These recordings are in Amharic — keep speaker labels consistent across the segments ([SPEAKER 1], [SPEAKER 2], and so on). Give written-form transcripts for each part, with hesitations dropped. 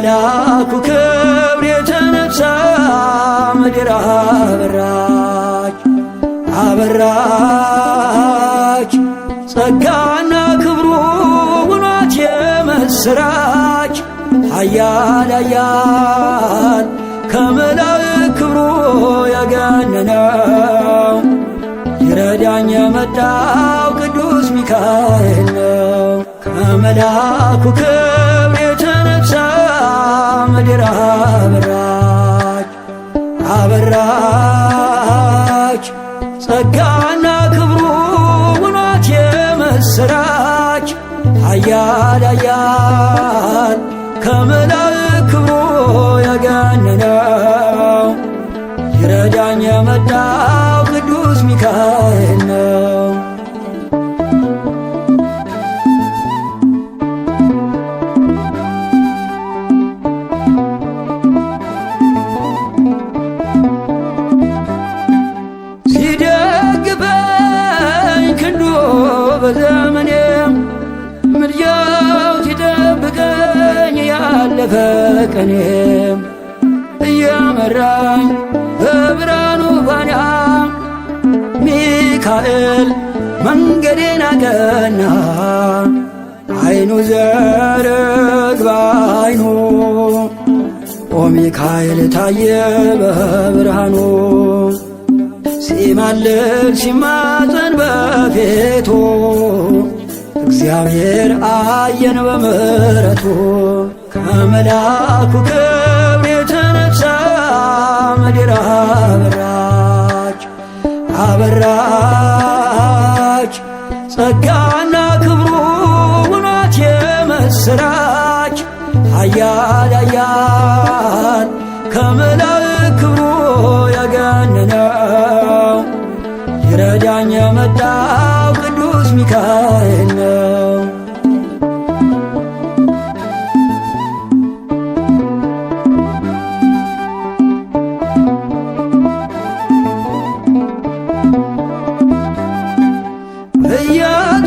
[SPEAKER 1] ከመላኩ ክብር የተነሳ ምድር አበራች አበራች ጸጋና ክብሩ ውኗት የምስራች ኃያል ኃያል ከመላእክት ክብሩ ያገነነው ይረዳኝ የመጣው ቅዱስ ሚካኤል ነው። ከመላኩ ክብር የተነሳ ምድር አበራች አበራች ጸጋና ክብሩ ውኗት የምስራች ኃያል ኃያል ከመላእክት ክብሩ ያገነነው ይረዳኝ የመጣው ቅዱስ ሚካኤል ነው። ሲደግፈኝ ክንዱ በዘመኔም ምልጃው ሲጠብቀኝ ያለፈ ቀኔም እየመራኝ በብርሃኑ ፋና ሚካኤል መንገዴን አቀና። አይኑ ዘርግባ አይኑ ኦ ሚካኤል ታየ በብርሃኑ ሲማልድ ሲማፀን በፊቱ እግዚአብሔር አየን በምሕረቱ ከመላኩ ክብር የተነሳ ምድር አበራች አበራች ጸጋና ክብሩ ውኗት የምስራች ኃያል ኃያል ከመላእክት ክብሩ ያገነነው ይረዳኝ የመጣው ቅዱስ ሚካኤል ነው።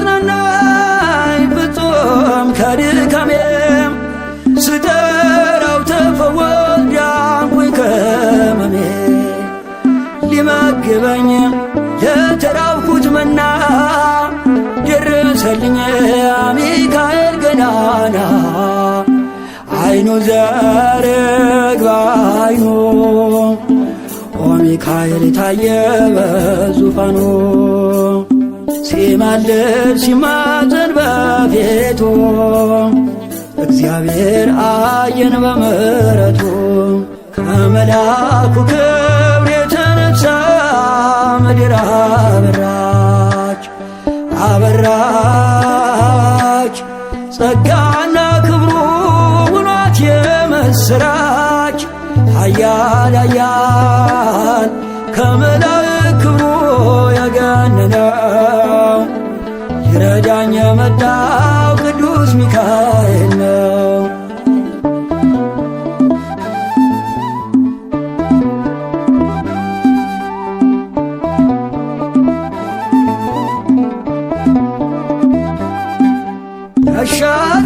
[SPEAKER 1] እያጽናናኝ ፍጹም ከድካሜም ስጠራው ተፈወስ ዳንኩኝ ከሕመሜ ሊመግበኝ የተራብኩት መና ደረሰልኝ ሚካኤል ገናና አይኑ ዘርግባ አይኑ ኦ ሚካኤል ታየ በዙፋኑ ሲማልድ ሲማፀን በፊቱ እግዚአብሔር አየን በምሕረቱ ከመላኩ ክብር የተነሳ ምድር አበራች አበራች ጸጋና ክብሩ ውኗት የምስራች ኃያል ኃያል ከመላእክት ክብሩ ያገነነው ይረዳኝ የመጣው ቅዱስ ሚካኤል ነው።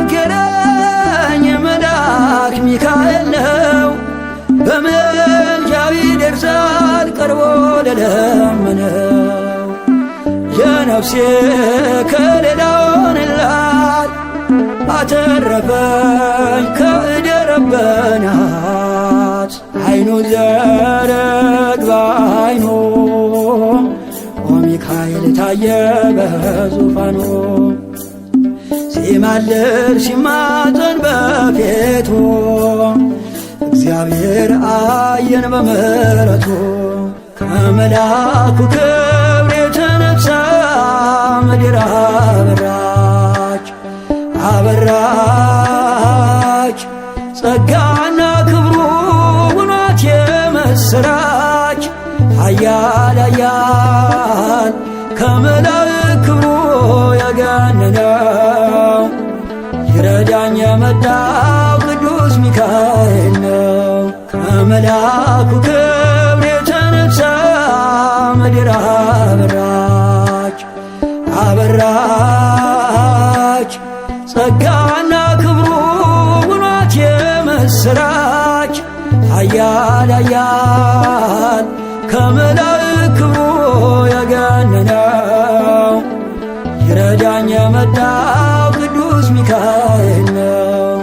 [SPEAKER 1] ያሻገረኝ መልአክ ሚካኤል ነው በምልጃው ይደርሳል ቀርቦ ለለመነው የነፍሴ ከለላ ሆነላት አተረፈኝ ከእደ ረበናት አይኑ ዘርግባ አይኑ ኦ ሚካኤል ታየ በዙፋኑ ሲማልድ ሲማፀን በፊቱ እግዚአብሔር አየን በምሕረቱ ከመላኩ ክብር የተነሳ ምድር አበራች አበራች ጸጋና ክብሩ ውኗት የምስራች ኃያል ኃያል ከመላእክት ክብሩ ያገነነው ይረዳኝ የመጣው ቅዱስ ሚካኤል ነው። ከመላኩ ክብር የተነሳ ምድር አበራች አበራች ጸጋና ክብሩ ውኗት የምስራች ኃያል ኃያል ከመላእክት ክብሩ የገነነው ይረዳኝ የመጣው ቅዱስ ሚካኤል ነው።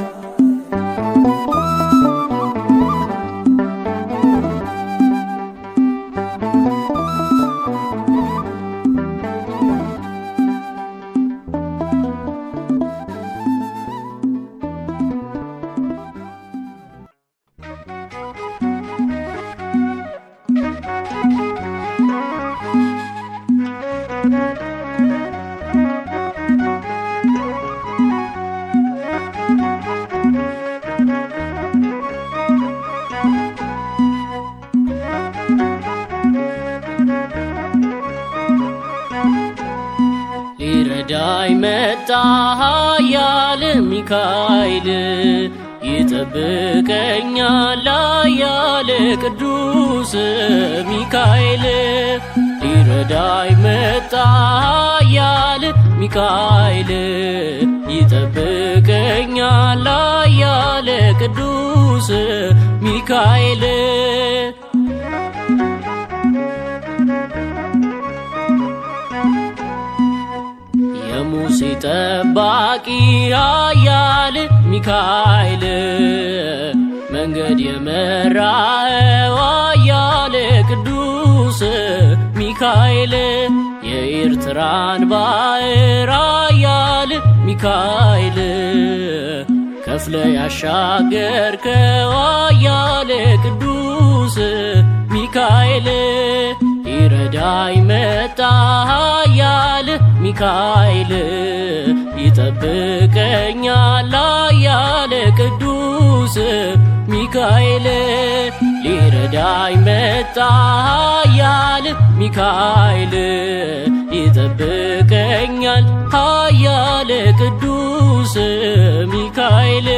[SPEAKER 2] ሊረዳኝ መጣ ኃያል ሚካኤል ይጠብቀኛል ኃያል ቅዱስ ሚካኤል። ሊረዳኝ መጣ ኃያል ሚካኤል ይጠብቀኛል ኃያል ቅዱስ ሚካኤል። የሙሴ ጠባቂ ኃያል ሚካኤል መንገድ የመራኸው ኃያል ቅዱስ ሚካኤል። የኤርትራን ባሕር ኃያል ሚካኤል ከፍለ ያሻገርከው ኃያል ቅዱስ ሚካኤል። ሊረዳኝ መጣ ኃያል ሚካኤል ይጠብቀኛል ኃያል ቅዱስ ሚካኤል። ሊረዳኝ መጣ ኃያል ሚካኤል ይጠብቀኛል ኃያል ቅዱስ ሚካኤል።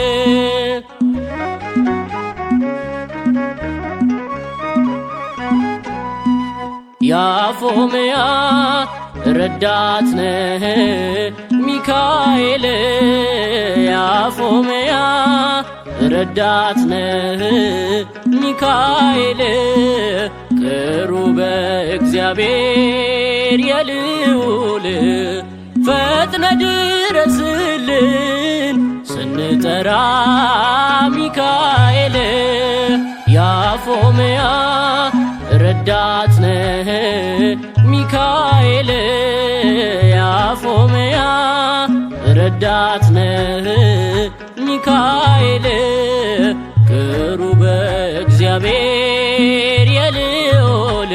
[SPEAKER 2] ያፎምያ ረዳት ነህ ሚካኤል ያፎምያ ረዳት ነህ ሚካኤል። ቅሩበ እግዚአብሔር የልዑል ፈጥነ ድረስልን ስንጠራ ሚካኤል። ያፎምያ ረዳት ነህ ሚካኤል ያፎምያ ረዳት ነህ ሚካኤል። ቅሩበ እግዚአብሔር የልዑል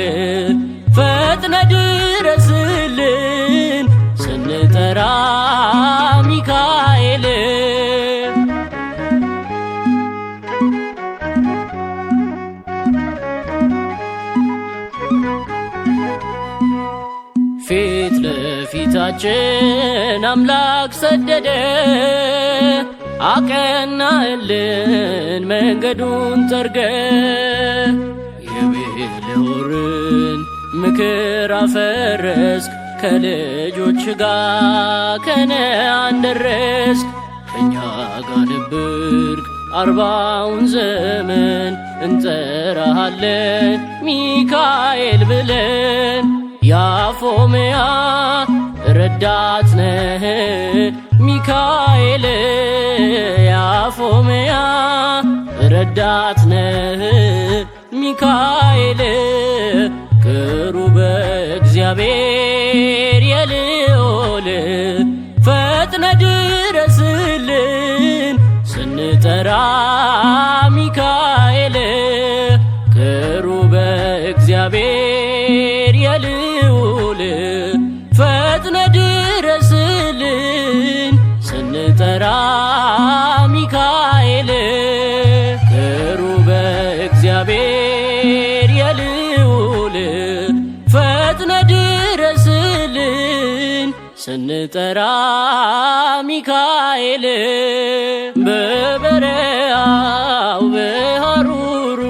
[SPEAKER 2] ፈጥነ ድረስልን ስንጠራ ሚካኤል። ፊት ለፊታችን አምላክ ሰደደ አቀናልን መንገዱን ጠርገ። የቤልሆርን ምክር አፈረስክ ከልጆች ጋር ከነዓን ደረስክ። ከእኛ ጋር ነበርክ 40ውን ዘመን እንጠራሃለን ሚካኤል ብለን። ያፎምያ ረዳት ነህ ሚካኤል ያፎምያ ረዳት ነህ ሚካኤል። ቅሩበ እግዚአብሔር የልዑል ፈጥነ ድረስልን ስንጠራ ሚካኤል። ቅሩበ እግዚአብሔር የልዑል ፈጥነ ድረስልን ስንጠራ ሚካኤል። ቅሩበ እግዚአብሔር የልዑል ፈጥነ ድረስልን ስንጠራ ሚካኤል። በበረሃው በሐሩሩ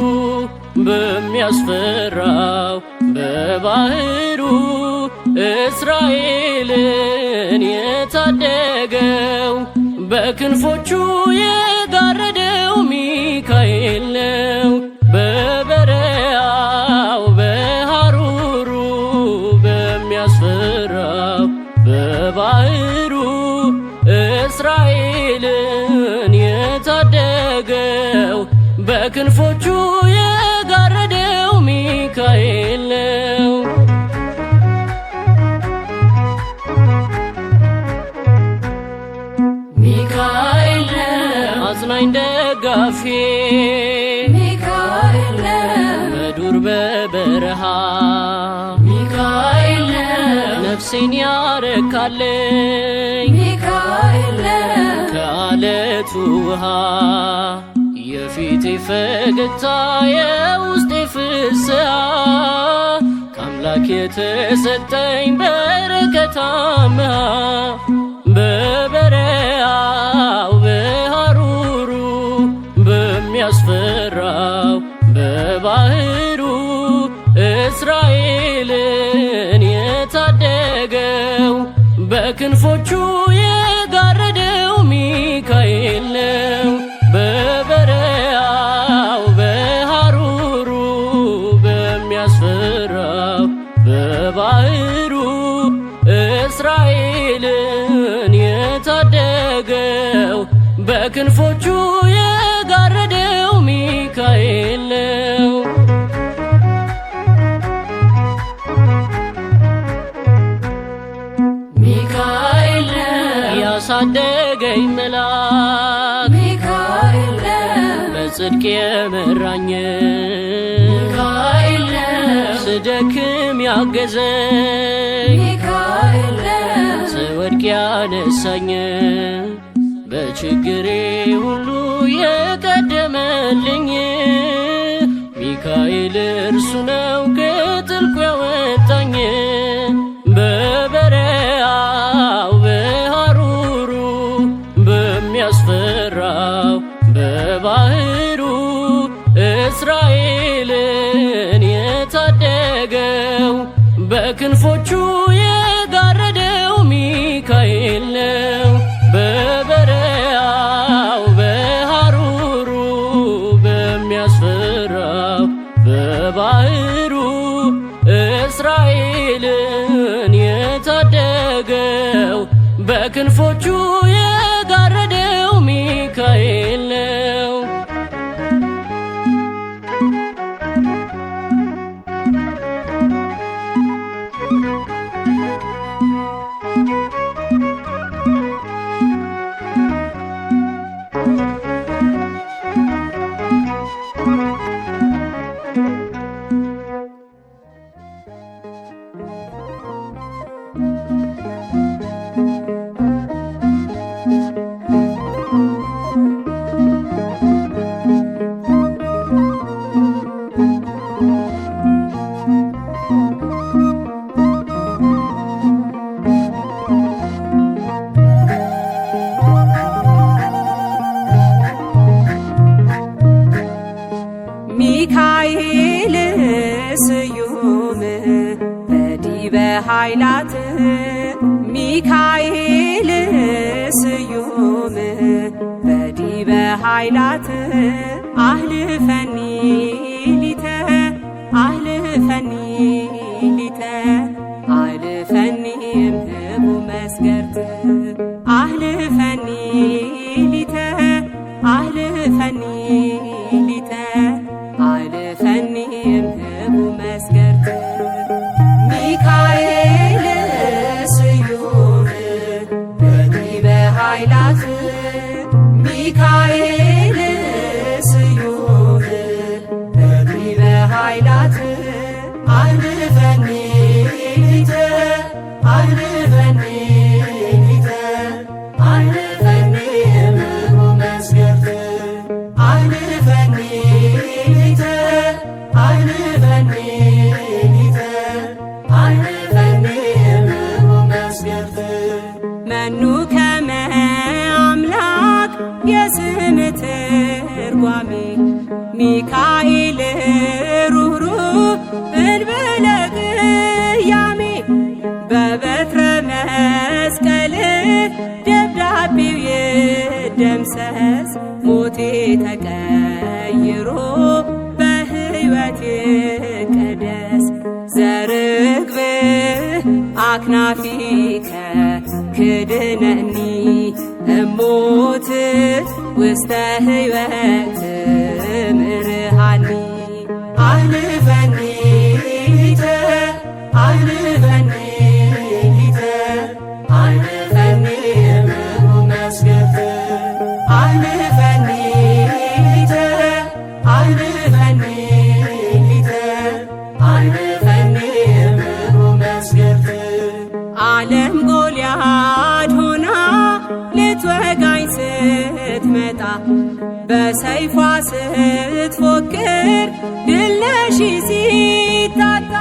[SPEAKER 2] በሚያስፈራው በባህሩ እስራኤልን የታደገው በክንፎቹ የጋረደው በክንፎቹ የጋረደው ሚካኤል ነው። ሚካኤል ነው አጽናኝ ደጋፊ ሚካኤል ነው በዱር በበረሃ ሚካኤል ነው ነፍሴን ያረካልኝ ሚካኤል ነው ከአለቱ ውሃ የፊቴ ፈገግታ የውስጤ ፍስሃ ከአምላክ የተሰጠኝ በረከት አምሃ በበረሃው በሐሩሩ በሚያስፈራው በባህሩ እስራኤልን የታደገው በክንፎቹ የጋረደው ሚካኤል ነው። በበረሃው በሐሩሩ በሚያስፈራው በባህሩ እስራኤልን የታደገው በክንፎቹ የጋረደው ሚካኤል ነው። ሚካኤል ያሳደገኝ መልአክ ሚካኤል በጽድቅ የመራኝ ሚካኤል ስደክም ያገዘኝ ሚካኤል ስወድቅ ያነሳኝ በችግሬ ሁሉ የቀደመልኝ ሚካኤል እርሱ ነው ከጥልቁ ያወጣኝ በበረሃው በሐሩሩ በሚያስፈራው በባህሩ እስራኤልን የታደገው በክንፎቹ የጋረደው ሚካኤል ነው። በበረሃው በሐሩሩ በሚያስፈራው በባህሩ እስራኤልን የታደገው በክንፎቹ የጋረደው ሚካኤል ነው።
[SPEAKER 3] ሚካኤል ስዩም በዲበ ኃይላት ሚካኤል ስዩም በዲበ ኃይላት አህልፈኒ ሊተ አህልፈኒ ሊተ አህልፈኒ እምህቡ መስገርት አህልፈኒ ሊተ አህልፈኒ ሊተ አህልፈኒ እምህቡ መስገርት ሚካኤል ስዩም በዲበ ኃይላት ሚካኤል ስዩም በዲበ ኃይላት አህልፈኒ ሊተ አህልፈኒ ሊተ አህልፈኒ እምህቡ መስገርት አህልፈኒ ሊተ አህልፈኒ ሊተ አህልፈኒ እምህቡ መስገርት መኑ ከመ አምላክ የስም ትርጓሜ ሚካኤል ሩህሩህ እንበለ ቅያሜ በበትረ መስቀል ደብዳቤው ይደምሰስ ሞቴ ተቀይሮ በሕይወት ይቀደስ ዘርግብ አክናፊከ ክድነኒ እሞት ውስተ ሕይወት ምርሃኒ አልፈኒ ሊተ አልፈኒ ሊተ አልፈኒ እምሩ መስገድ አልፈኒ ሊተ አልፈኒ ሊተ አልፈኒ እምሩ መስገድ ዓለም ጎልያድ ሆና ልትወጋኝ ስትመጣ በሰይፏ ስትፎክር ድል ነሺ ሲታጣ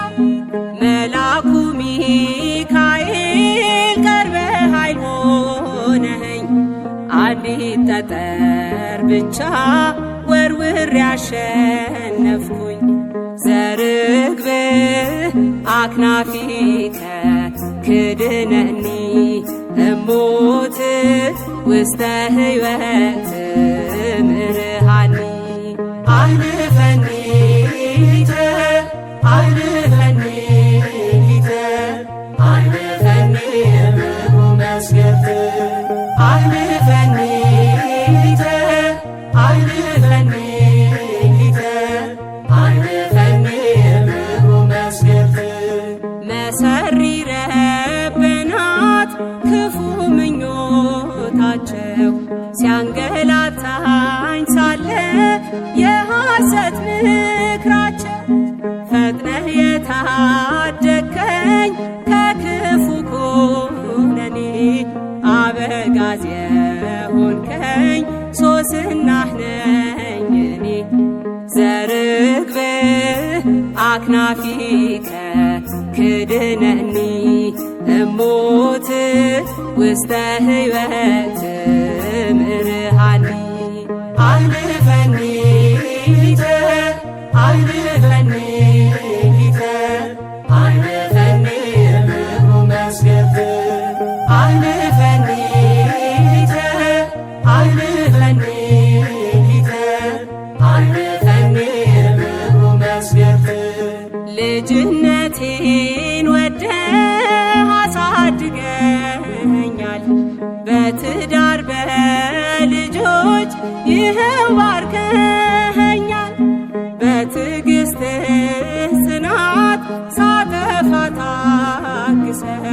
[SPEAKER 3] መልአኩ ሚካኤል ቀርበህ ኃይል ሆነኸኝ አንዲት ጠጠር ብቻ ወርውሬ ያሸነፍኩኝ ዘርግብ አክናፊከ ክድነኒ እሞት ውስተ ሕይወት ምርሃኒ አልፈኒ ሊተ አልፈኒ ሊተ አልፈኒ እምሩ መስገድ አልፈኒ ሊተ አልፈኒ ሊተ አልፈኒ እምሩ መስገድ መሰሪ ረበናት ክፉ ምኞታቸው ሲያንገላታኝ ሳለ የሐሰት ምክራቸው ፈጥነህ የታደከኝ ከክፉ ኩነኔ አበጋዝ የሆንከኝ ሶስናህ ነኝ እኔ ዘርግብ አክናፊከ ክድነኒ እሞት ውስተ ሕይወት ምርሃኒ አልፈኒ ሊተ አልፈኒ ሊተ አልፈኒ እምሩ መስገድ አልፈኒ ሊተ አልፈኒ ሊተ አልፈኒ እምሩ መስገድ ልጅነቴን ወደህ አሳድገኛል በትዳር በልጆች ይኸው ባርከኸኛል በትዕግሥትህ ጽናት ሳጠፋ ታግሰህ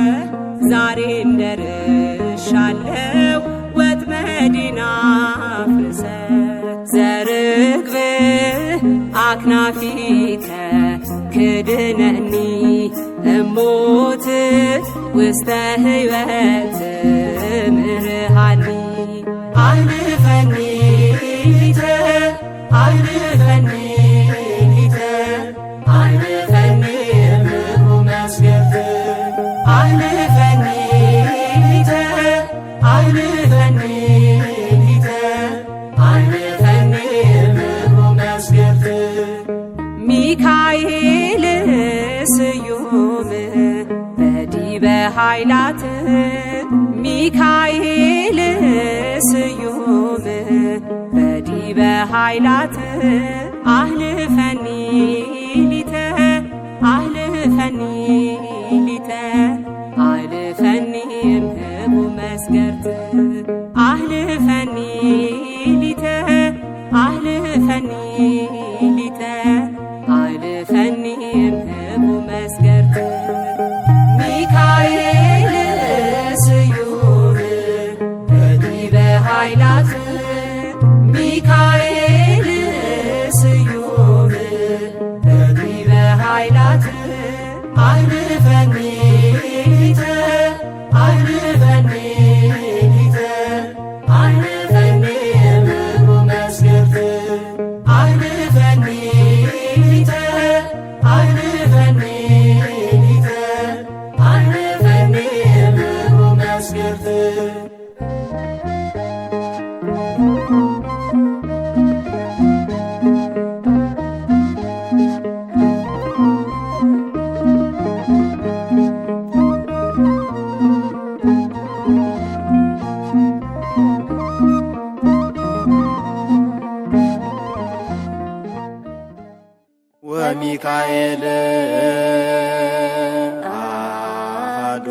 [SPEAKER 3] ዛሬም ደርሻለሁ ወጥመዴን አፍርሰህ ዘርግብ አክናፊከ ክድነኒ እሞት ውስተ ሕይወት ምርሃኒ አልፈኒ ሊተ አልፈኒ ሊተ አልፈኒ እምሩ መስገድ አልፈኒ ሊተ አልፈኒ ሊተ አልፈኒ እምሩ መስገድ ሚካኤል ስዩም በዲበ ኃይላት ሚካኤል ስዩም በዲበ ኃይላት አህልፈኒ ሊተ አህልፈኒ ሊተ አህልፈኒ እምሕቡ መስገድ አህልፈኒ ሊተ አህልፈኒ ሊተ አህልፈኒ እምሕቡ መስገድ ሚካኤል ስዩም በዲበ ኃይላት ሚካኤል ስዩም በዲበ ኃይላት አህልፈኒ ሊተ አህልፈኒ ሊተ አህልፈኒ እምሕቡ መስገድ አህልፈኒ ሊተ አህልፈኒ ሊተ አህልፈኒ እምሕቡ መስገድ
[SPEAKER 4] ወሚካኤል አሐዱ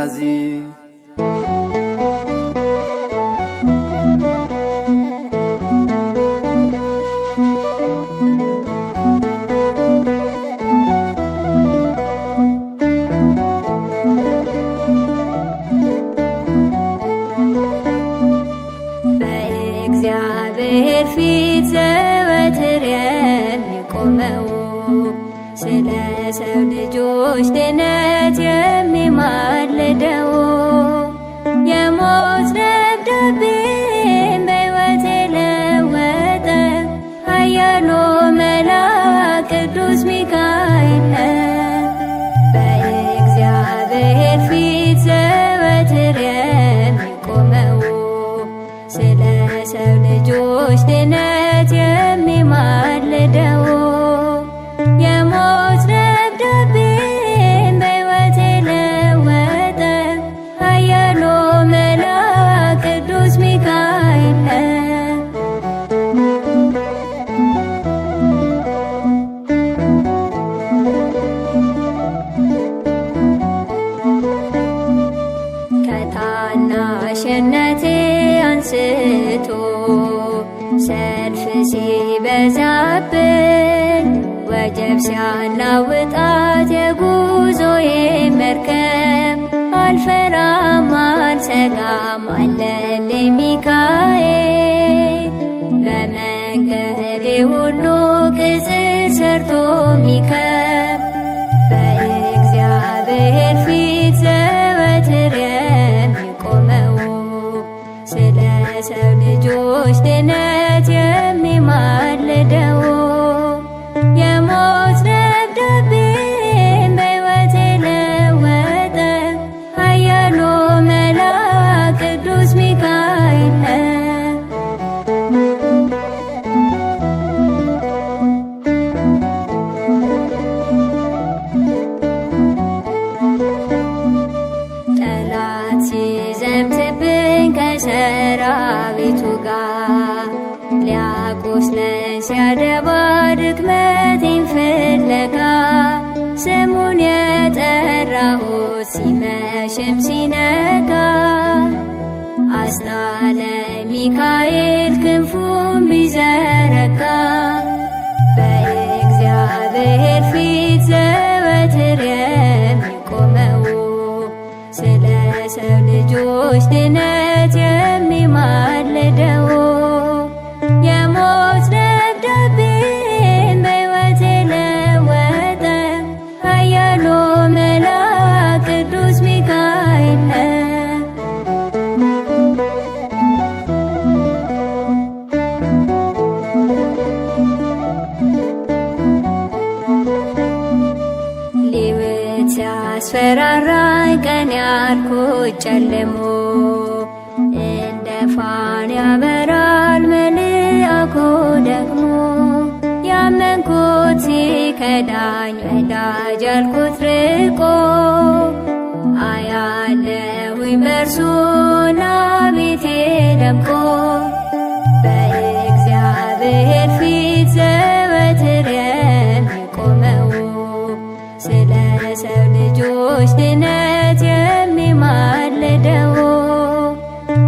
[SPEAKER 4] ናዚ
[SPEAKER 5] በእግዚአብሔር ፊት ዘወትር የሚቆመው ስለ ሰው ልጆች ድነት የሚማልደው የሞት ደብዳቤን በሕይወት የለወጠ ኃያሉ መልአክ ቅዱስ ሚካኤል ነው። በእግዚአብሔር ፊት ዘወትር የሚቆመው ስለ ሰው ልጆች ድነት የሚማልደው የሞት ደብዳቤን በሕይወት የለወጠ ኃያሉ መልአክ ቅዱስ ሚካኤል ነው። ከታናሽነቴ አንስቶ ሰልፍ ሲበዛብን ወጀብ ሲያናውጣት የጉዞዬ መርከብ አልፈራም አልሰጋም አለልኝ ሚካኤል በመንገዴ ሁሉ ቅጽር ሰርቶ ሚከብ በእግዚአብሔር ፊት ዘወትር የሚቆመው ስለ ሰው ልጆች ድነት የሚማልደው የሞት ደብዳቤን በሕይወት የለወጠ ኃያሉ መልአክ ቅዱስ ሚካኤል ነው። ጠላት ሲዘምትብኝ ከሰራዊቱ ጋር ሊያቆስለን ሲያደባ ድክመቴን ፍለጋ ስሙን የጠራሁት ሲመሽም ሲነጋ አስጣለ ሚካኤል ክንፉን ቢዘረጋ በእግዚአብሔር ፊት ዘወትር የሚቆመው ስለ ሰው ልጆች ድነት የሚማልደው የሞት ደብዳቤን በሕይወት የለወጠ ኃያሉ መልአክ ቅዱስ ሚካኤል ነው። ሊውጥ ሲያስፈራራኝ ቀን ያልኩት ጨልሞ እንደ ፋን ያበራል መልአኩ ደግሞ ያመንኩት ሲከዳኝ ወዳጅ ያልኩት ርቆ አያለሁኝ በእርሱ ናቤቴ ደምቆ በእግዚአብሔር ፊት ዘወትር የሚቆመው ስለ ሰው ልጆች ድነት የሚማልደው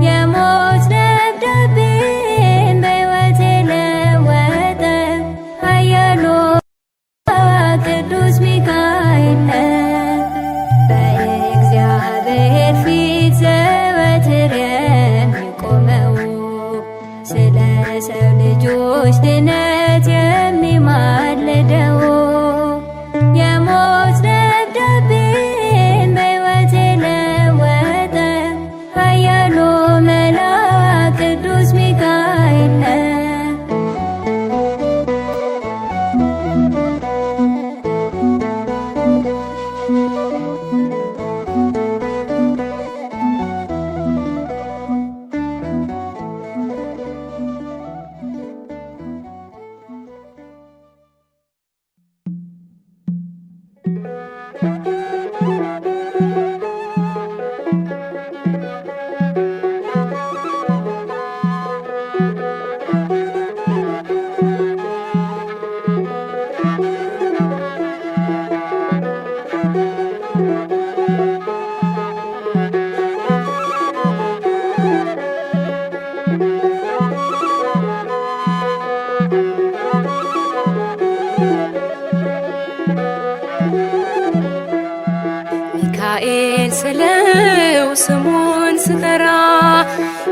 [SPEAKER 5] የሞት ደብዳቤን በሕይወት የለወጠ ኃያሉ ቅዱስ ሚካኤል ነው። በእግዚአብሔር ፊት ዘወትር የሚቆመው ስለ ሰው ልጆች ድነት የሚማልደው የሞት ደብዳቤን በሕይወት የለወጠ ኃያሉ መልአክ ቅዱስ ሚካኤል ነው።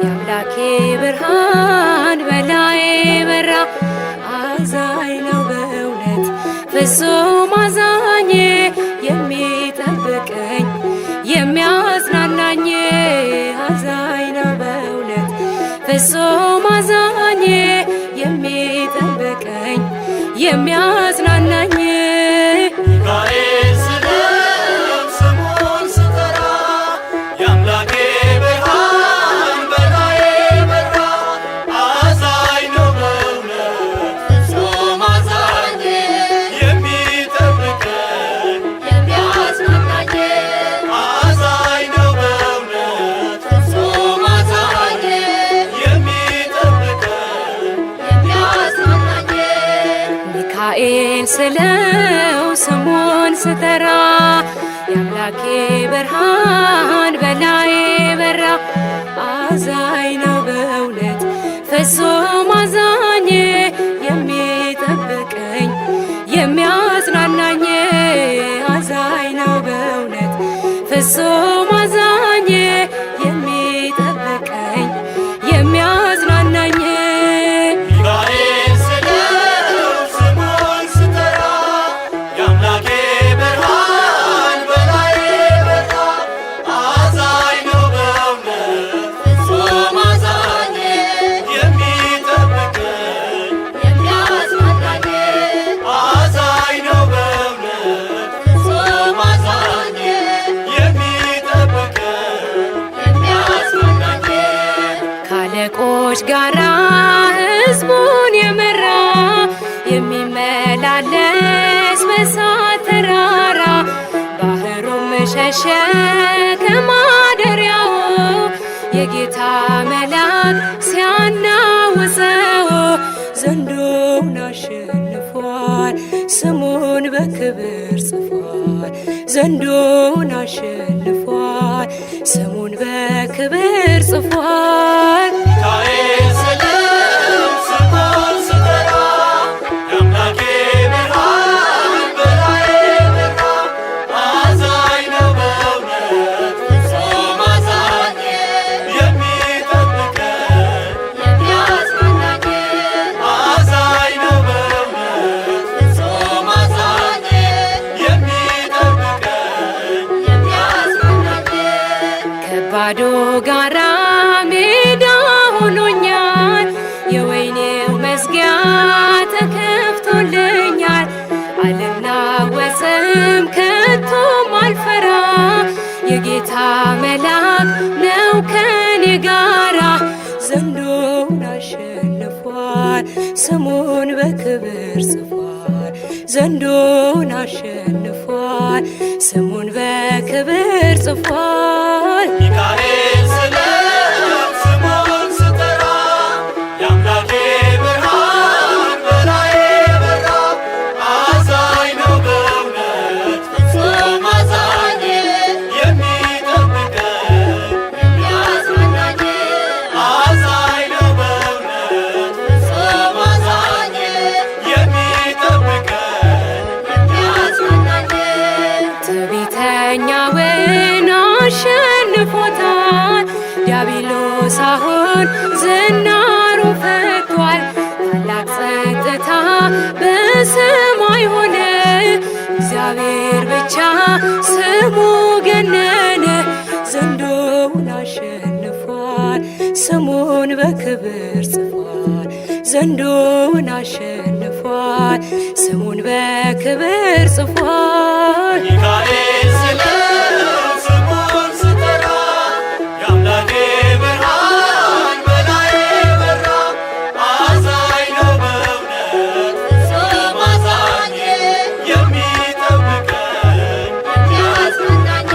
[SPEAKER 5] የአምላኬ ብርሃን በላዬ በራ። አዛኝ ነው በእውነት ፍጹም አዛኝ የሚጠብቀኝ የሚያጽናናኝ። አዛኝ ነው በእውነት ፍጹም አዛኝ የሚጠብቀኝ የሚያጽናናኝ።
[SPEAKER 3] ሚካኤል ስለው ስሙን ስጠራ የአምላኬ ብርሃን በላዬ በራ። አዛኝ ነው በእውነት ፍጹም አዛኝ የሚጠብቀኝ የሚያጽናናኝ። አዛኝ ነው በእውነት ፍጹም አዛኝ የሚጠብቀኝ የሚያጽናናኝ።
[SPEAKER 5] ሚካኤል ስለው ስሙን ስጠራ የአምላኬ ብርሃን በላዬ በራ። አዛኝ ነው በእውነት ፍጹም አዛኝ የሚጠብቀኝ የሚያጽናናኝ። አዛኝ ነው በእውነት ፍጹም አዛኝ የሚጠብቀኝ የሚያጽናናኝ።
[SPEAKER 3] ሚካኤል ስለው ስሙን ስጠራ የአምላኬ ብርሃን በላዬ በራ። አዛኝ ነው በእውነት ፍጹም አዛኝ የሚጠብቀኝ የሚያጽናናኝ። አዛኝ ነው በእውነት ፍጹም አዛኝ የሚጠብቀኝ የሚያጽናናኝ።
[SPEAKER 5] ካለቆች ጋራ ሕዝቡን የመራ የሚመላለስ በእሳት ተራራ። ባህሩም ሸሸ ከማደሪያው የጌታ መልአክ ሲያናውፀው። ዘንዶውን አሸንፏል ስሙን በክብር ጽፏል። ዘንዶውን አሸንፏል ስሙን በክብር ጽፏል።
[SPEAKER 3] ሚካኤል ስለው ስሙን ስጠራ የአምላኬ ብርሃን በላዬ በራ። አዛኝ ነው በእውነት ፍጹም አዛኝ የሚጠብቀኝ የሚያጽናናኝ። አዛኝ ነው በእውነት ፍጹም አዛኝ የሚጠብቀኝ የሚያጽናናኝ።
[SPEAKER 5] ከባዶ ጋራ ሜዳ ሆኖኛል የወይኔው መዝጊያ ተከፍቶልኛል። አልናወጽም ከቶም አልፈራ የጌታ መልአክ ነው ከኔ ጋራ። ዘንዶውን አሸንፏል ስሙን በክብር ጽፏል። ዘንዶውን አሸንፏል ስሙን በክብር ጽፏል።
[SPEAKER 3] ሚካኤል ስለው ስሙን ስጠራ የአምላኬ ብርሃን በላዬ በራ። አዛኝ ነው በእውነት ፍጹም አዛኝ የሚጠብቀኝ የሚያጽናናኝ። አዛኝ ነው በእውነት ፍጹም አዛኝ የሚጠብቀኝ የሚያጽናናኝ።
[SPEAKER 5] ትዕቢተኛውን አሸንፎታል ዲያብሎስ አሁን ዝናሩ ፈቷል። ታላቅ ጸጥታ በሰማይ ሆነ እግዚአብሔር ብቻ ስሙ ገነነ። ዘንዶውን አሸንፏል ስሙን በክብር ጽፏል። ዘንዶውን አሸንፏል ስሙን በክብር ጽፏል።
[SPEAKER 3] ሚካኤል ስለው ስሙን ስጠራ የአምላኬ ብርሃን በላዬ በራ። አዛኝ ነው በእውነት ፍጹም አዛኝ የሚጠብቀኝ የሚያጽናናኝ።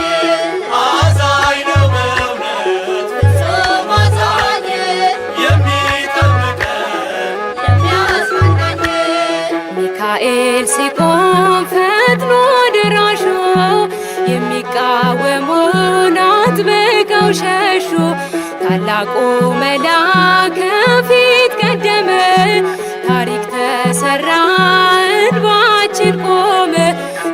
[SPEAKER 3] አዛኝ ነው በእውነት ፍጹም አዛኝ የሚጠብቀኝ የሚያጽናናኝ።
[SPEAKER 5] ሚካኤል ሲቆም ፈጥኖ ደራሹ የሚቃወሙን አጥብቀው ሸሹ። ታላቁ መልአክ ከፊት ቀደመ ታሪክ ተሰራ እንባችን ቆመ።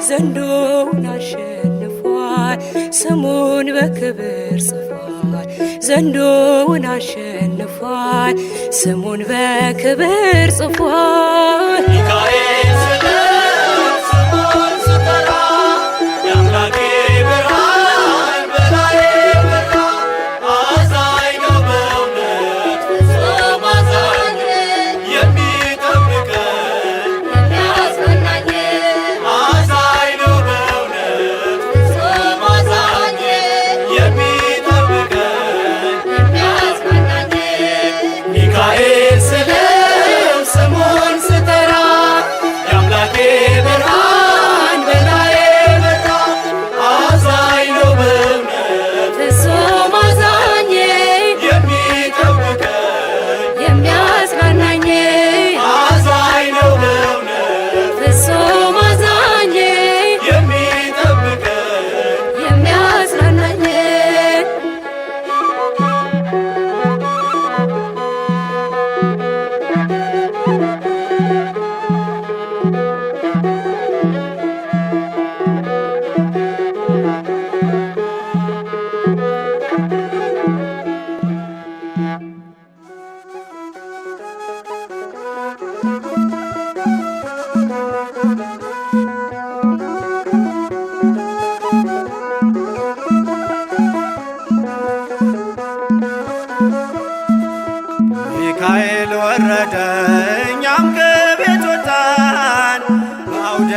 [SPEAKER 5] ዘንዶውን አሸንፏል ስሙን በክብር ጽፏል፣ ዘንዶውን አሸንፏል፣ ስሙን በክብር ጽፏል።
[SPEAKER 3] ሚካኤል ስለ ስሙን ስጠራ የአምላኬ ብርሃን በላዬ በራ። አዛኝ ነው በእውነት ፍጹም አዛኝ የሚጠብቀን የሚያጽናናኝ። አዛኝ ነው በእውነት ፍጹም አዛኝ የሚጠብቀን የሚያጽናናኝ። ሚካኤል ስለ ስሙን ስጠራ የአምላኬ ብርሃን በላዬ በራ። አዛኝ ነው በእውነት
[SPEAKER 5] ፍጹም አዛኝ
[SPEAKER 3] የሚጠብቀን
[SPEAKER 5] የሚያጽናናኝ
[SPEAKER 3] አዛኝ ነው በእውነት
[SPEAKER 5] ፍጹም አዛኝ
[SPEAKER 3] የሚጠብቀን
[SPEAKER 5] የሚያጽናናኝ
[SPEAKER 4] ሚካኤል ወረደ እኛም ከቤት ወጣን፣ በአውደ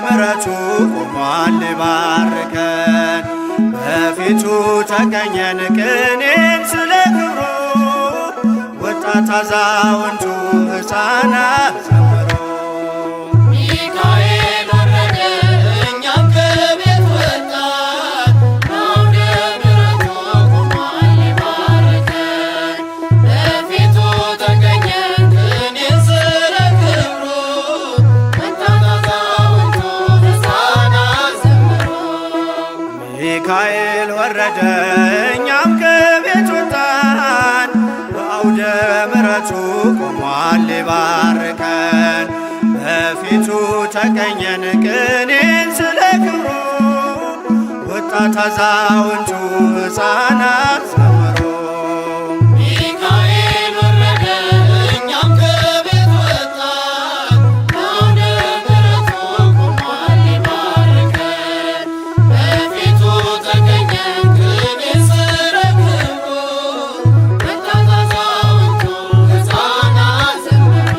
[SPEAKER 4] ምሕረቱ ቆሟል ሊባርከን። በፊቱ ተገኘን ቅኔን ስለ ክብሩ፣ ወጣት አዛውንቱ ሕፃናት ዘምሩ።
[SPEAKER 3] ሚካኤል ወረደ እኛም ከቤት ወጣን፣ በአውደ ምሕረቱ ቆሟል ሊባርከን። በፊቱ ተገኘን ቅኔን ስለ ክብሩ፣ ወጣት አዛውንቱ ሕፃናት ዘምሩ።
[SPEAKER 4] ሚካኤል ወረደ እኛም ከቤት ወጣን፣ በአውደ ምሕረቱ ቆሟል ሊባርከን። በፊቱ ተገኘን ቅኔን ስለ ክብሩ፣ ወጣት አዛውንቱ ሕፃናት ዘምሩ።
[SPEAKER 3] ሚካኤል ወረደ እኛም ከቤት ወጣን፣ በአውደ ምሕረቱ ቆሟል ሊባርከን። በፊቱ ተገኘን ቅኔን ስለ ክብሩ፣ ወጣት አዛውንቱ ሕፃናት ዘምሩ።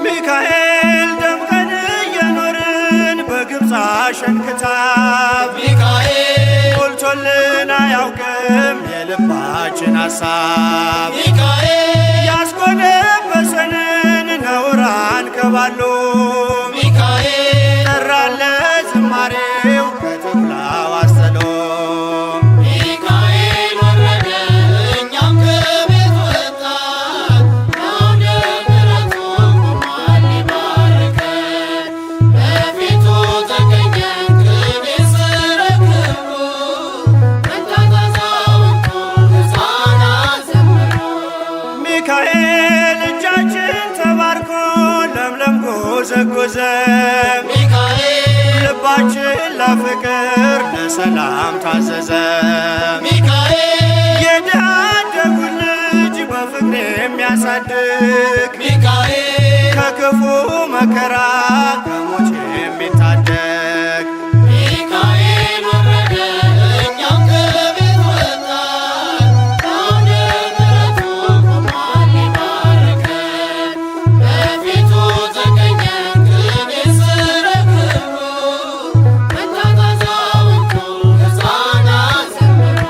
[SPEAKER 4] ሚካኤል ደምቀን እየኖርን በግብፅ አሸንክታብ፣
[SPEAKER 3] ሚካኤል
[SPEAKER 4] ሞልቶልን አያውቅም የልባችን ሐሳብ።
[SPEAKER 3] ሚካኤል
[SPEAKER 4] ያስጎነበሰንን ነውር አንከባሎ፣
[SPEAKER 3] ሚካኤል
[SPEAKER 4] ጠራለ ዝማሬው ከተኩላው አስተሎ።
[SPEAKER 3] ሚካኤል ወረደ እኛም ከቤት ወጣን፣ በአውደ ምሕረቱ ቆሟል ሊባርከን። በፊቱ ተገኘን ቅኔን ስለ ክብሩ፣ ወጣት አዛውንቱ ሕፃናት ዘምሩ።
[SPEAKER 4] ሚካኤል እጃችን ተባርኮ ለምለም ጎዘጎዘ፣
[SPEAKER 3] ሚካኤል
[SPEAKER 4] ልባችን ለፍቅር ለሰላም ታዘዘ።
[SPEAKER 3] ሚካኤል
[SPEAKER 4] የድሃ አደጉን ልጅ በፍቅር የሚያሳድግ፣
[SPEAKER 3] ሚካኤል
[SPEAKER 4] ከክፉ መከራ ከሞት የሚታደግ።
[SPEAKER 3] ሚካኤል ወረደ እኛም ከቤት ወጣን፣ በአውደ ምሕረቱ ቆሟል ሊባርከን። በፊቱ ተገኘን ቅኔን ስለ ክብሩ፣ ወጣት አዛውንቱ ሕፃናት ዘምሩ።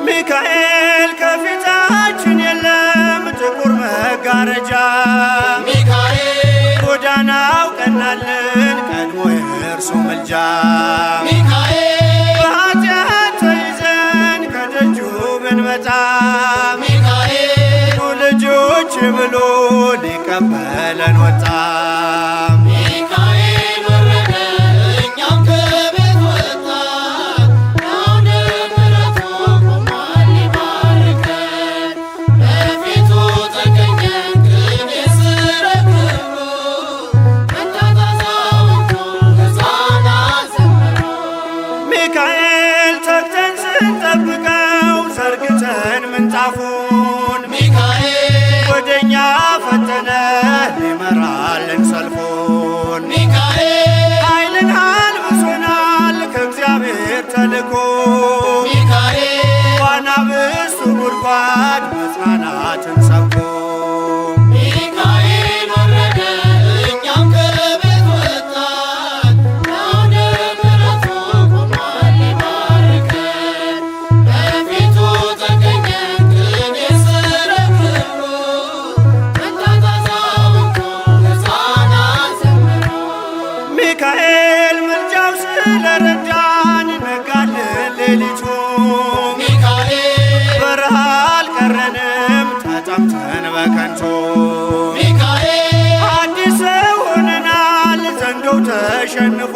[SPEAKER 4] ሚካኤል ከፊታችን የለም ጥቁር መጋረጃ፣
[SPEAKER 3] ሚካኤል
[SPEAKER 4] ጎዳናው ቀናልን ቀድሞ የእርሱ ምልጃ።
[SPEAKER 3] ሚካኤል
[SPEAKER 4] በኃጢአት ተይዘን ከደጁ ብንመጣ፣
[SPEAKER 3] ሚካኤል
[SPEAKER 4] ልጆች ብሎ ሊቀበለን ወጣ።
[SPEAKER 3] ሚካኤል ወረደ እኛም ከቤት ወጣን፣ በአውደ ምሕረቱ ቆሟል ሊባርከን። በፊቱ ተገኘን ቅኔን ስለ ክብሩ፣ ወጣት አዛውንቱ ሕፃናት ዘምሩ።
[SPEAKER 4] ሚካኤል ተግተን ስንጠብቀው አሸንፎ